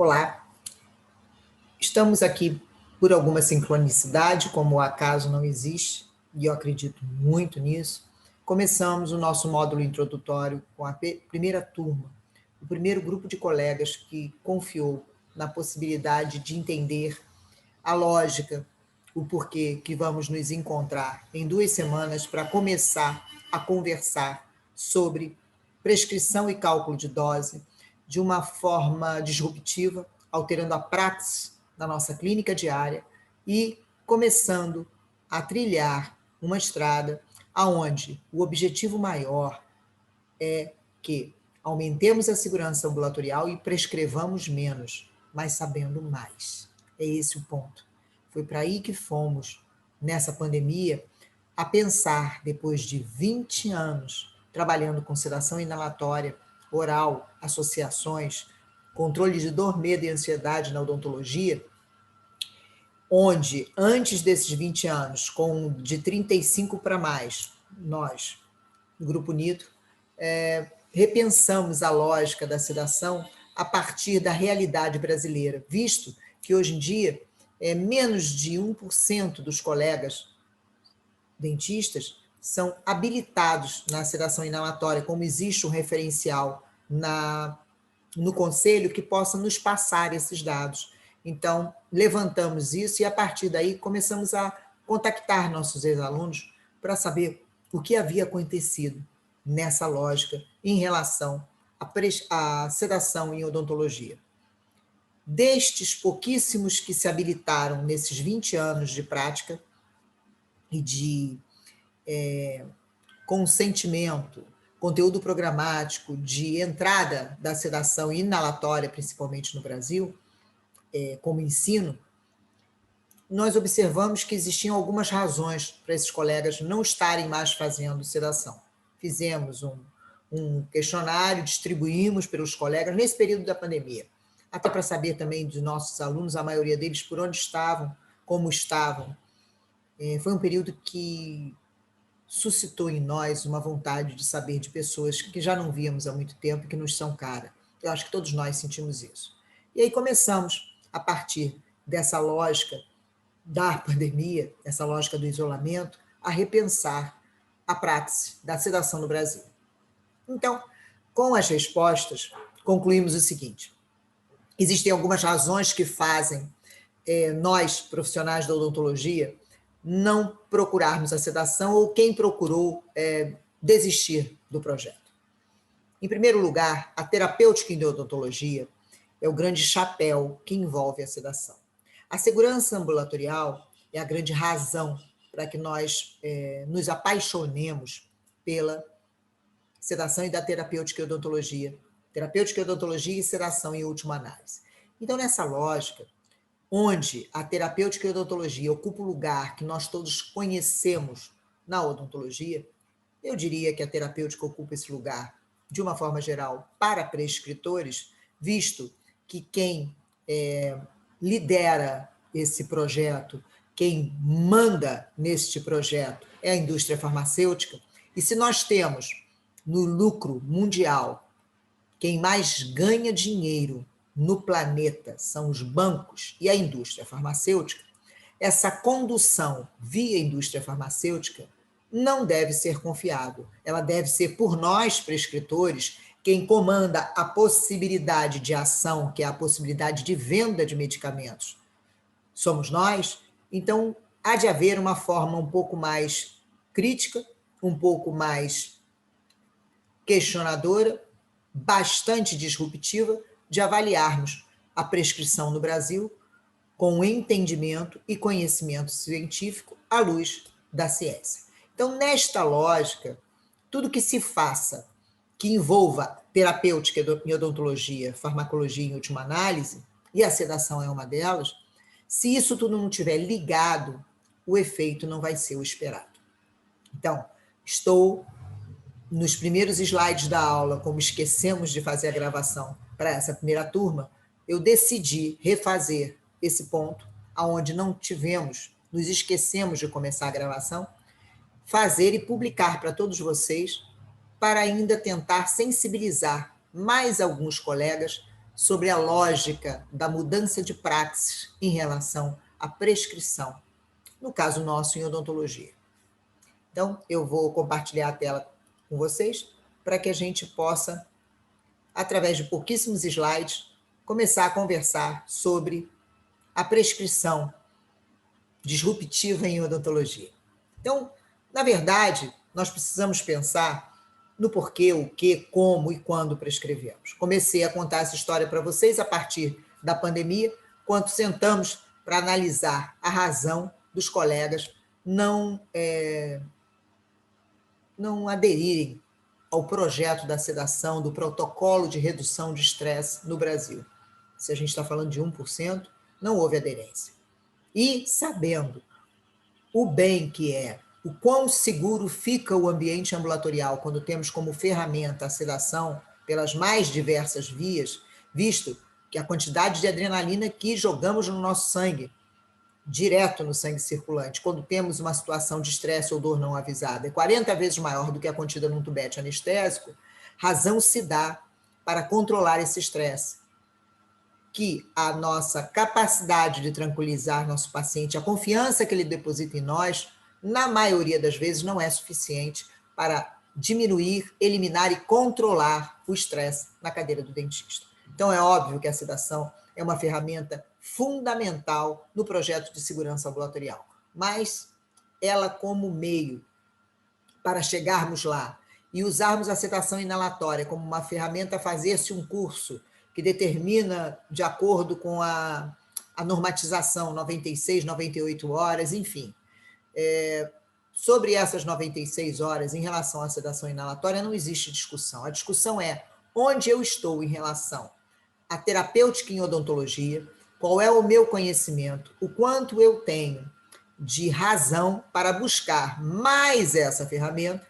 Olá, estamos aqui por alguma sincronicidade, como o acaso não existe, e eu acredito muito nisso. Começamos o nosso módulo introdutório com a primeira turma, o primeiro grupo de colegas que confiou na possibilidade de entender a lógica, o porquê que vamos nos encontrar em 2 semanas para começar a conversar sobre prescrição e cálculo de dose de uma forma disruptiva, alterando a prática da nossa clínica diária e começando a trilhar uma estrada aonde o objetivo maior é que aumentemos a segurança ambulatorial e prescrevamos menos, mas sabendo mais. É esse o ponto. Foi para aí que fomos, nessa pandemia, a pensar, depois de 20 anos, trabalhando com sedação inalatória, oral, associações, controle de dor, medo e ansiedade na odontologia, onde, antes desses 20 anos, com de 35 para mais, nós, no Grupo Nitro, repensamos a lógica da sedação a partir da realidade brasileira, visto que hoje em dia menos de 1% dos colegas dentistas são habilitados na sedação inalatória, como existe um referencial no conselho que possa nos passar esses dados. Então, levantamos isso e, a partir daí, começamos a contactar nossos ex-alunos para saber o que havia acontecido nessa lógica em relação à sedação em odontologia. Destes pouquíssimos que se habilitaram nesses 20 anos de prática e de consentimento, conteúdo programático, de entrada da sedação inalatória, principalmente no Brasil, como ensino, nós observamos que existiam algumas razões para esses colegas não estarem mais fazendo sedação. Fizemos um questionário, distribuímos pelos colegas nesse período da pandemia, até para saber também dos nossos alunos, a maioria deles, por onde estavam, como estavam. Foi um período que suscitou em nós uma vontade de saber de pessoas que já não víamos há muito tempo e que nos são caras. Eu acho que todos nós sentimos isso. E aí começamos, a partir dessa lógica da pandemia, essa lógica do isolamento, a repensar a prática da sedação no Brasil. Então, com as respostas, concluímos o seguinte: existem algumas razões que fazem nós, profissionais da odontologia, não procurarmos a sedação ou quem procurou desistir do projeto. Em primeiro lugar, a terapêutica em odontologia é o grande chapéu que envolve a sedação. A segurança ambulatorial é a grande razão para que nós nos apaixonemos pela sedação e da terapêutica e odontologia. Terapêutica e odontologia e sedação em última análise. Então, nessa lógica, onde a terapêutica e odontologia ocupa o lugar que nós todos conhecemos na odontologia, eu diria que a terapêutica ocupa esse lugar, de uma forma geral, para prescritores, visto que quem lidera esse projeto, quem manda neste projeto é a indústria farmacêutica, e se nós temos no lucro mundial quem mais ganha dinheiro no planeta são os bancos e a indústria farmacêutica, essa condução via indústria farmacêutica não deve ser confiável. Ela deve ser, por nós, prescritores, quem comanda a possibilidade de ação, que é a possibilidade de venda de medicamentos. Somos nós, então há de haver uma forma um pouco mais crítica, um pouco mais questionadora, bastante disruptiva, de avaliarmos a prescrição no Brasil com entendimento e conhecimento científico à luz da ciência. Então, nesta lógica, tudo que se faça que envolva terapêutica em odontologia, farmacologia em última análise, e a sedação é uma delas, se isso tudo não estiver ligado, o efeito não vai ser o esperado. Então, estou nos primeiros slides da aula, como esquecemos de fazer a gravação para essa primeira turma, eu decidi refazer esse ponto, aonde não tivemos, nos esquecemos de começar a gravação, fazer e publicar para todos vocês, para ainda tentar sensibilizar mais alguns colegas sobre a lógica da mudança de praxis em relação à prescrição, no caso nosso em odontologia. Então, eu vou compartilhar a tela com vocês para que a gente possa, através de pouquíssimos slides, começar a conversar sobre a prescrição disruptiva em odontologia. Então, na verdade, nós precisamos pensar no porquê, o que, como e quando prescrevemos. Comecei a contar essa história para vocês a partir da pandemia, quando sentamos para analisar a razão dos colegas não aderirem ao projeto da sedação, do protocolo de redução de estresse no Brasil. Se a gente está falando de 1%, não houve aderência. E sabendo o bem que é, o quão seguro fica o ambiente ambulatorial quando temos como ferramenta a sedação pelas mais diversas vias, visto que a quantidade de adrenalina que jogamos no nosso sangue, direto no sangue circulante, quando temos uma situação de estresse ou dor não avisada, é 40 vezes maior do que a contida num tubete anestésico, razão se dá para controlar esse estresse, que a nossa capacidade de tranquilizar nosso paciente, a confiança que ele deposita em nós, na maioria das vezes não é suficiente para diminuir, eliminar e controlar o estresse na cadeira do dentista. Então, é óbvio que a sedação é uma ferramenta fundamental no projeto de segurança ambulatorial, mas ela como meio para chegarmos lá e usarmos a sedação inalatória como uma ferramenta a fazer-se um curso que determina, de acordo com a normatização, 96, 98 horas, enfim. Sobre essas 96 horas, em relação à sedação inalatória, não existe discussão. A discussão é onde eu estou em relação à terapêutica em odontologia, qual é o meu conhecimento, o quanto eu tenho de razão para buscar mais essa ferramenta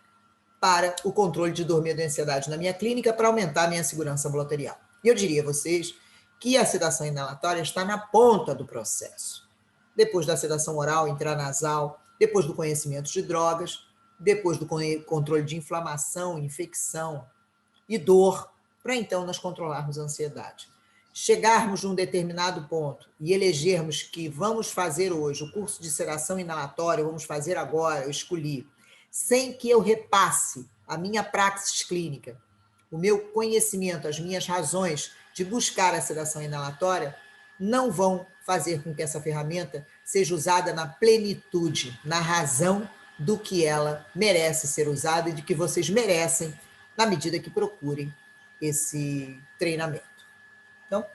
para o controle de dor, medo e ansiedade na minha clínica, para aumentar a minha segurança ambulatorial. E eu diria a vocês que a sedação inalatória está na ponta do processo. Depois da sedação oral, intranasal, depois do conhecimento de drogas, depois do controle de inflamação, infecção e dor, para então nós controlarmos a ansiedade. Chegarmos num determinado ponto e elegermos que vamos fazer hoje o curso de sedação inalatória, vamos fazer agora, eu escolhi, sem que eu repasse a minha praxis clínica, o meu conhecimento, as minhas razões de buscar a sedação inalatória, não vão fazer com que essa ferramenta seja usada na plenitude, na razão do que ela merece ser usada e de que vocês merecem, na medida que procurem esse treinamento. Então,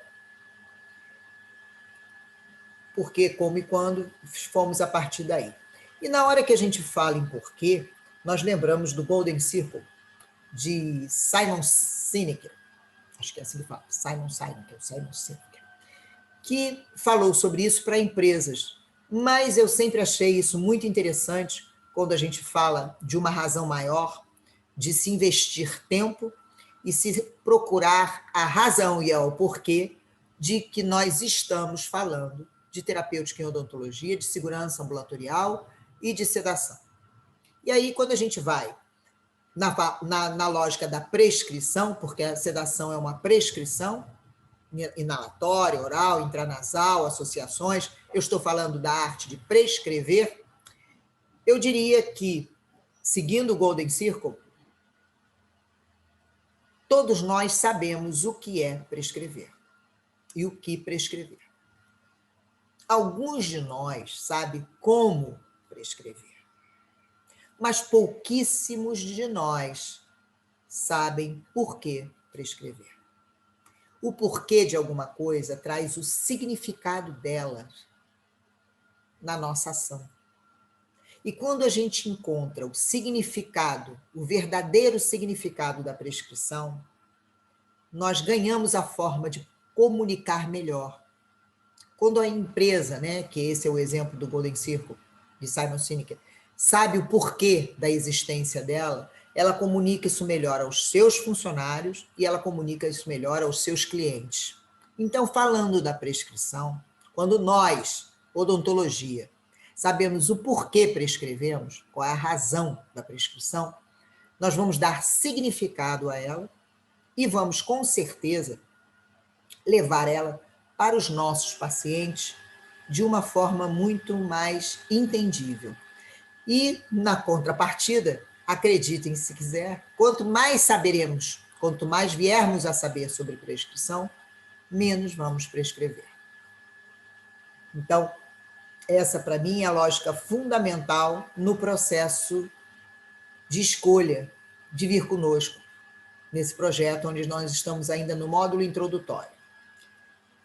por que, como e quando, fomos a partir daí. E na hora que a gente fala em porquê, nós lembramos do Golden Circle, de Simon Sinek, acho que é assim que fala, Simon Sinek, que falou sobre isso para empresas. Mas eu sempre achei isso muito interessante quando a gente fala de uma razão maior, de se investir tempo e se procurar a razão e o porquê de que nós estamos falando de terapêutica em odontologia, de segurança ambulatorial e de sedação. E aí, quando a gente vai na lógica da prescrição, porque a sedação é uma prescrição, inalatória, oral, intranasal, associações, eu estou falando da arte de prescrever, eu diria que, seguindo o Golden Circle, todos nós sabemos o que é prescrever e o que prescrever. Alguns de nós sabem como prescrever, mas pouquíssimos de nós sabem por que prescrever. O porquê de alguma coisa traz o significado dela na nossa ação. E quando a gente encontra o significado, o verdadeiro significado da prescrição, nós ganhamos a forma de comunicar melhor. Quando a empresa, que esse é o exemplo do Golden Circle, de Simon Sinek, sabe o porquê da existência dela, ela comunica isso melhor aos seus funcionários e ela comunica isso melhor aos seus clientes. Então, falando da prescrição, quando nós, odontologia, sabemos o porquê prescrevemos, qual é a razão da prescrição, nós vamos dar significado a ela e vamos, com certeza, levar ela para os nossos pacientes de uma forma muito mais entendível. E, na contrapartida, acreditem se quiser, quanto mais saberemos, quanto mais viermos a saber sobre prescrição, menos vamos prescrever. Então, essa, para mim, é a lógica fundamental no processo de escolha de vir conosco, nesse projeto onde nós estamos ainda no módulo introdutório.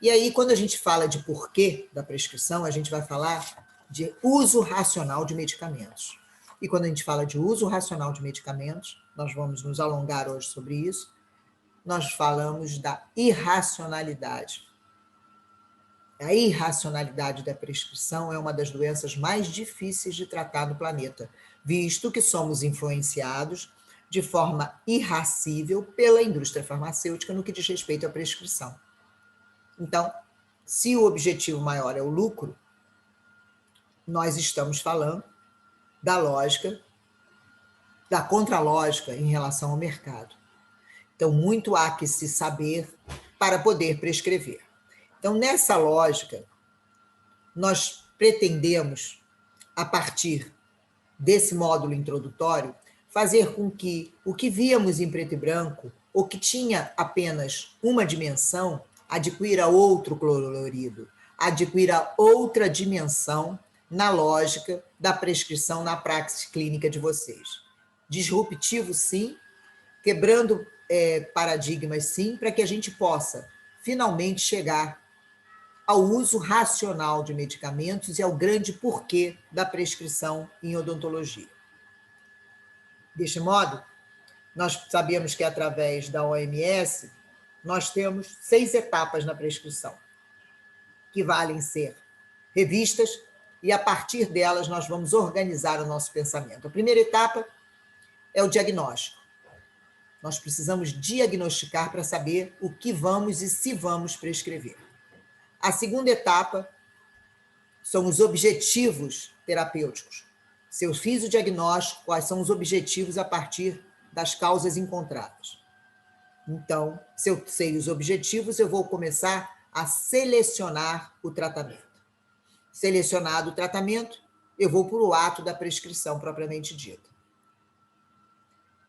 E aí, quando a gente fala de porquê da prescrição, a gente vai falar de uso racional de medicamentos. E quando a gente fala de uso racional de medicamentos, nós vamos nos alongar hoje sobre isso, nós falamos da irracionalidade. A irracionalidade da prescrição é uma das doenças mais difíceis de tratar no planeta, visto que somos influenciados de forma irracível pela indústria farmacêutica no que diz respeito à prescrição. Então, se o objetivo maior é o lucro, nós estamos falando da lógica, da contralógica em relação ao mercado. Então, muito há que se saber para poder prescrever. Então, nessa lógica, nós pretendemos, a partir desse módulo introdutório, fazer com que o que víamos em preto e branco, ou que tinha apenas uma dimensão, adquira outro colorido, adquira outra dimensão na lógica da prescrição na praxis clínica de vocês. Disruptivo, sim, quebrando paradigmas, sim, para que a gente possa finalmente chegar ao uso racional de medicamentos e ao grande porquê da prescrição em odontologia. Deste modo, nós sabemos que através da OMS, nós temos 6 etapas na prescrição, que valem ser revistas, e a partir delas nós vamos organizar o nosso pensamento. A primeira etapa é o diagnóstico. Nós precisamos diagnosticar para saber o que vamos e se vamos prescrever. A segunda etapa são os objetivos terapêuticos. Se eu fiz o diagnóstico, quais são os objetivos a partir das causas encontradas. Então, se eu sei os objetivos, eu vou começar a selecionar o tratamento. Selecionado o tratamento, eu vou para o ato da prescrição propriamente dita.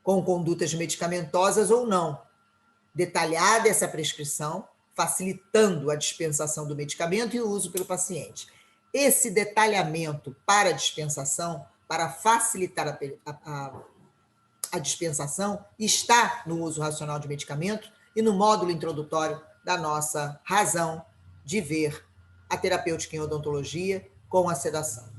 Com condutas medicamentosas ou não. Detalhada essa prescrição, facilitando a dispensação do medicamento e o uso pelo paciente. Esse detalhamento para a dispensação, para facilitar a dispensação, está no uso racional de medicamento e no módulo introdutório da nossa razão de ver a terapêutica em odontologia com a sedação.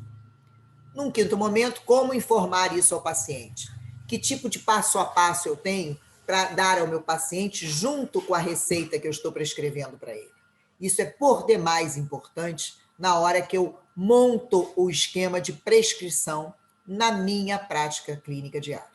Num quinto momento, como informar isso ao paciente? Que tipo de passo a passo eu tenho para dar ao meu paciente junto com a receita que eu estou prescrevendo para ele? Isso é por demais importante na hora que eu monto o esquema de prescrição na minha prática clínica diária.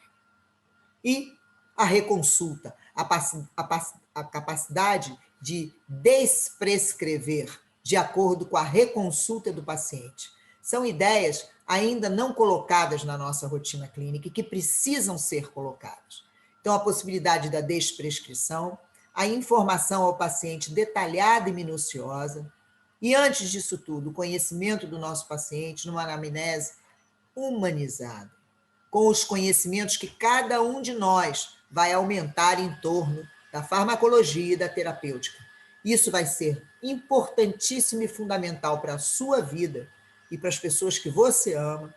E a reconsulta, a capacidade de desprescrever de acordo com a reconsulta do paciente. São ideias ainda não colocadas na nossa rotina clínica e que precisam ser colocadas. Então, a possibilidade da desprescrição, a informação ao paciente detalhada e minuciosa, e antes disso tudo, o conhecimento do nosso paciente numa anamnese humanizada, com os conhecimentos que cada um de nós vai aumentar em torno da farmacologia e da terapêutica. Isso vai ser importantíssimo e fundamental para a sua vida e para as pessoas que você ama,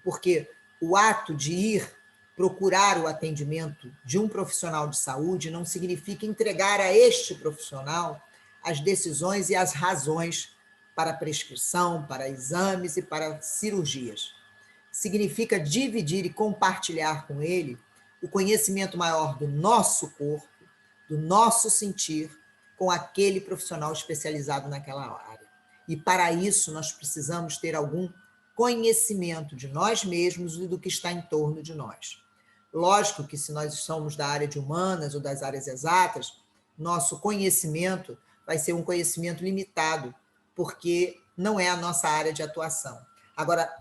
porque o ato de ir procurar o atendimento de um profissional de saúde não significa entregar a este profissional as decisões e as razões para prescrição, para exames e para cirurgias. Significa dividir e compartilhar com ele o conhecimento maior do nosso corpo, do nosso sentir, com aquele profissional especializado naquela área. E para isso nós precisamos ter algum conhecimento de nós mesmos e do que está em torno de nós. Lógico que se nós somos da área de humanas ou das áreas exatas, nosso conhecimento vai ser um conhecimento limitado, porque não é a nossa área de atuação. Agora,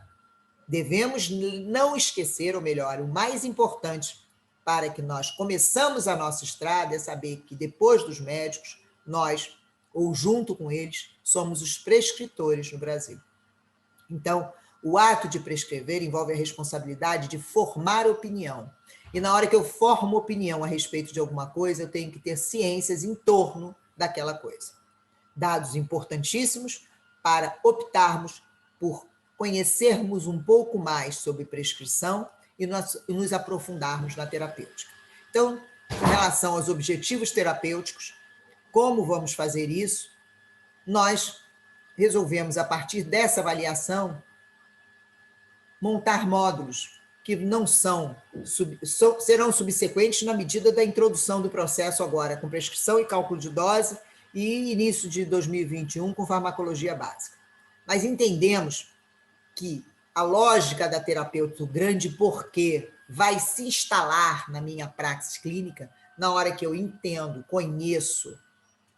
devemos não esquecer, ou melhor, o mais importante para que nós começamos a nossa estrada é saber que depois dos médicos, nós ou junto com eles, somos os prescritores no Brasil. Então, o ato de prescrever envolve a responsabilidade de formar opinião. E na hora que eu formo opinião a respeito de alguma coisa, eu tenho que ter ciências em torno daquela coisa. Dados importantíssimos para optarmos por conhecermos um pouco mais sobre prescrição e nos aprofundarmos na terapêutica. Então, em relação aos objetivos terapêuticos, como vamos fazer isso? Nós resolvemos, a partir dessa avaliação, montar módulos que não serão subsequentes na medida da introdução do processo agora, com prescrição e cálculo de dose, e início de 2021 com farmacologia básica. Mas entendemos que a lógica da terapêutica, o grande porquê, vai se instalar na minha praxis clínica na hora que eu entendo, conheço,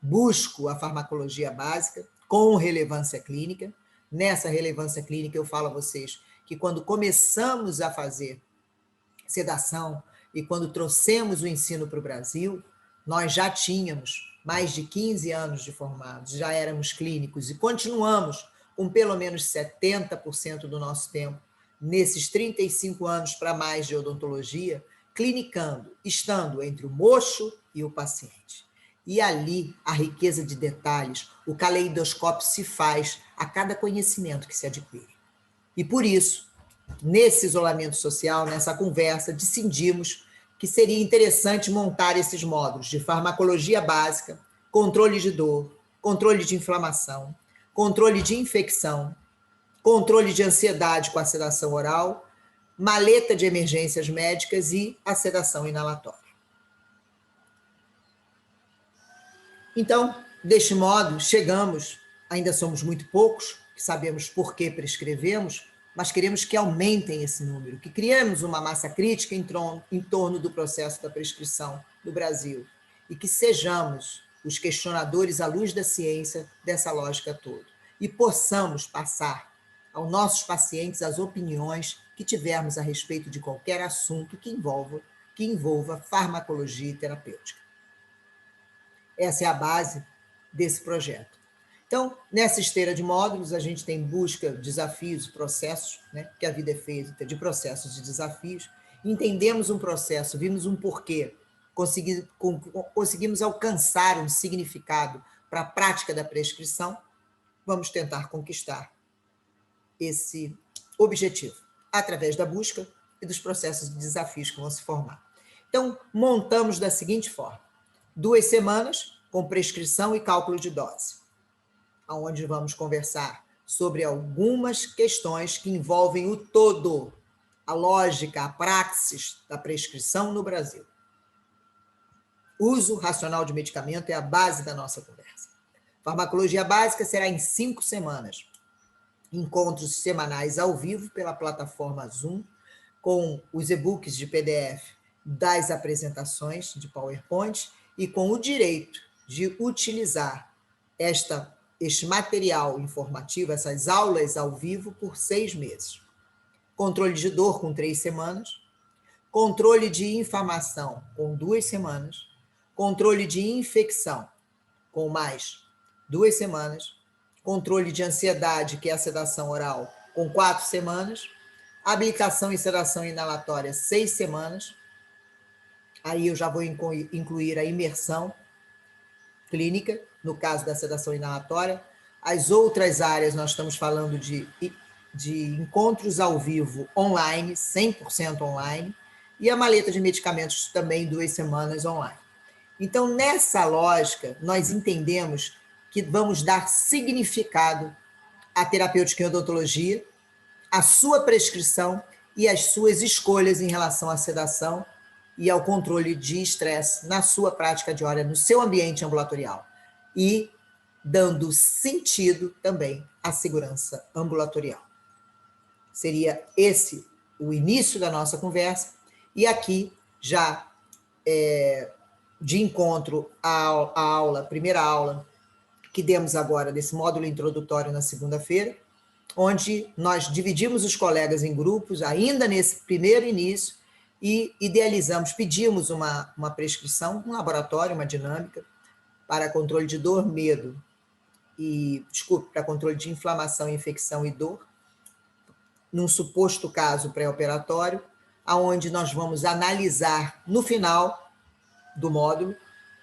busco a farmacologia básica com relevância clínica. Nessa relevância clínica, eu falo a vocês que quando começamos a fazer sedação e quando trouxemos o ensino para o Brasil, nós já tínhamos mais de 15 anos de formados, já éramos clínicos e continuamos com pelo menos 70% do nosso tempo, nesses 35 anos para mais de odontologia, clinicando, estando entre o mocho e o paciente. E ali, a riqueza de detalhes, o caleidoscópio se faz a cada conhecimento que se adquire. E por isso, nesse isolamento social, nessa conversa, decidimos que seria interessante montar esses módulos de farmacologia básica, controle de dor, controle de inflamação, controle de infecção, controle de ansiedade com a sedação oral, maleta de emergências médicas e a sedação inalatória. Então, deste modo, chegamos, ainda somos muito poucos, que sabemos por que prescrevemos, mas queremos que aumentem esse número, que criemos uma massa crítica em torno do processo da prescrição no Brasil e que sejamos os questionadores à luz da ciência dessa lógica toda e possamos passar aos nossos pacientes as opiniões que tivermos a respeito de qualquer assunto que envolva farmacologia e terapêutica. Essa é a base desse projeto. Então, nessa esteira de módulos, a gente tem busca, desafios, processos, né, que a vida é feita de processos e desafios. Entendemos um processo, vimos um porquê, conseguimos alcançar um significado para a prática da prescrição, vamos tentar conquistar esse objetivo através da busca e dos processos de desafios que vão se formar. Então, montamos da seguinte forma: 2 semanas com prescrição e cálculo de dose, onde vamos conversar sobre algumas questões que envolvem o todo, a lógica, a praxis da prescrição no Brasil. Uso racional de medicamento é a base da nossa conversa. Farmacologia básica será em 5 semanas. Encontros semanais ao vivo pela plataforma Zoom, com os e-books de PDF das apresentações de PowerPoint e com o direito de utilizar este material informativo, essas aulas ao vivo, por 6 meses. Controle de dor com 3 semanas, controle de inflamação com 2 semanas, controle de infecção com mais 2 semanas, controle de ansiedade, que é a sedação oral, com 4 semanas, habilitação e sedação inalatória, 6 semanas. Aí eu já vou incluir a imersão clínica, no caso da sedação inalatória. As outras áreas, nós estamos falando de encontros ao vivo online, 100% online, e a maleta de medicamentos também 2 semanas online. Então, nessa lógica, nós entendemos que vamos dar significado à terapêutica em odontologia, à sua prescrição e às suas escolhas em relação à sedação e ao controle de estresse na sua prática diária, no seu ambiente ambulatorial. E dando sentido também à segurança ambulatorial. Seria esse o início da nossa conversa, e aqui já de encontro à primeira aula que demos agora desse módulo introdutório na segunda-feira, onde nós dividimos os colegas em grupos, ainda nesse primeiro início, e idealizamos, pedimos uma prescrição, um laboratório, uma dinâmica, para controle de dor, medo para controle de inflamação, infecção e dor, num suposto caso pré-operatório, aonde nós vamos analisar no final do módulo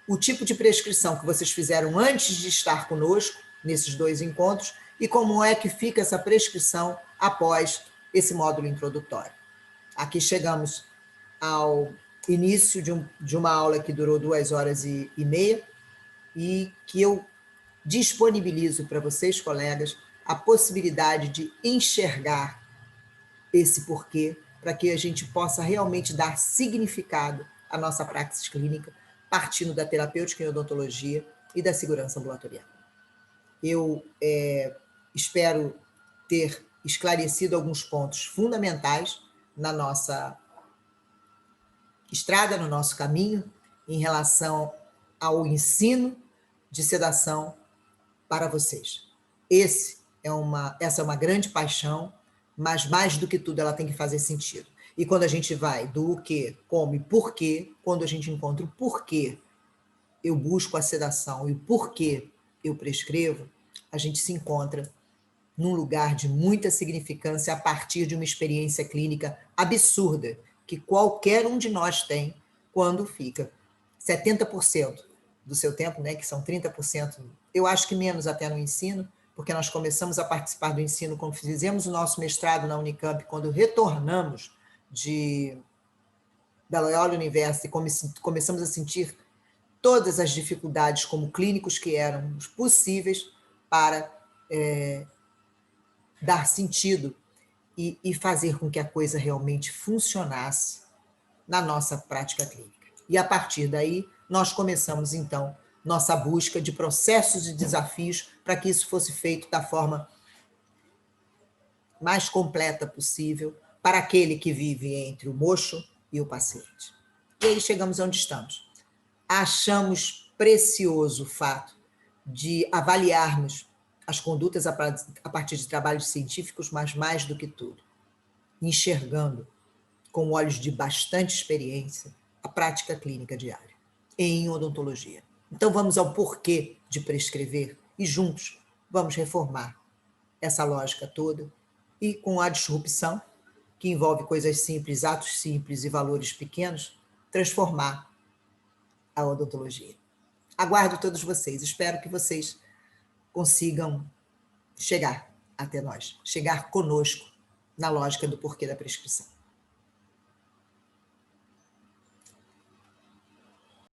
o tipo de prescrição que vocês fizeram antes de estar conosco, nesses 2 encontros, e como é que fica essa prescrição após esse módulo introdutório. Aqui chegamos ao início de uma aula que durou 2h30 e que eu disponibilizo para vocês, colegas, a possibilidade de enxergar esse porquê, para que a gente possa realmente dar significado à nossa praxis clínica, partindo da terapêutica em odontologia e da segurança ambulatorial. Eu espero ter esclarecido alguns pontos fundamentais na nossa estrada, no nosso caminho, em relação ao ensino de sedação para vocês. Essa é uma grande paixão, mas mais do que tudo ela tem que fazer sentido. E quando a gente vai do o que, como e porquê, quando a gente encontra o porquê eu busco a sedação e o porquê eu prescrevo, a gente se encontra num lugar de muita significância a partir de uma experiência clínica absurda que qualquer um de nós tem quando fica 70% do seu tempo, né, que são 30%, eu acho que menos até no ensino, porque nós começamos a participar do ensino quando fizemos o nosso mestrado na Unicamp, quando retornamos da Loyola University e começamos a sentir todas as dificuldades como clínicos que eram possíveis para dar sentido e fazer com que a coisa realmente funcionasse na nossa prática clínica. E a partir daí, nós começamos, então, nossa busca de processos e desafios para que isso fosse feito da forma mais completa possível para aquele que vive entre o mocho e o paciente. E aí chegamos onde estamos. Achamos precioso o fato de avaliarmos as condutas a partir de trabalhos científicos, mas mais do que tudo, enxergando com olhos de bastante experiência a prática clínica diária em odontologia. Então vamos ao porquê de prescrever e juntos vamos reformar essa lógica toda e com a disrupção, que envolve coisas simples, atos simples e valores pequenos, transformar a odontologia. Aguardo todos vocês, espero que vocês consigam chegar até nós, chegar conosco na lógica do porquê da prescrição.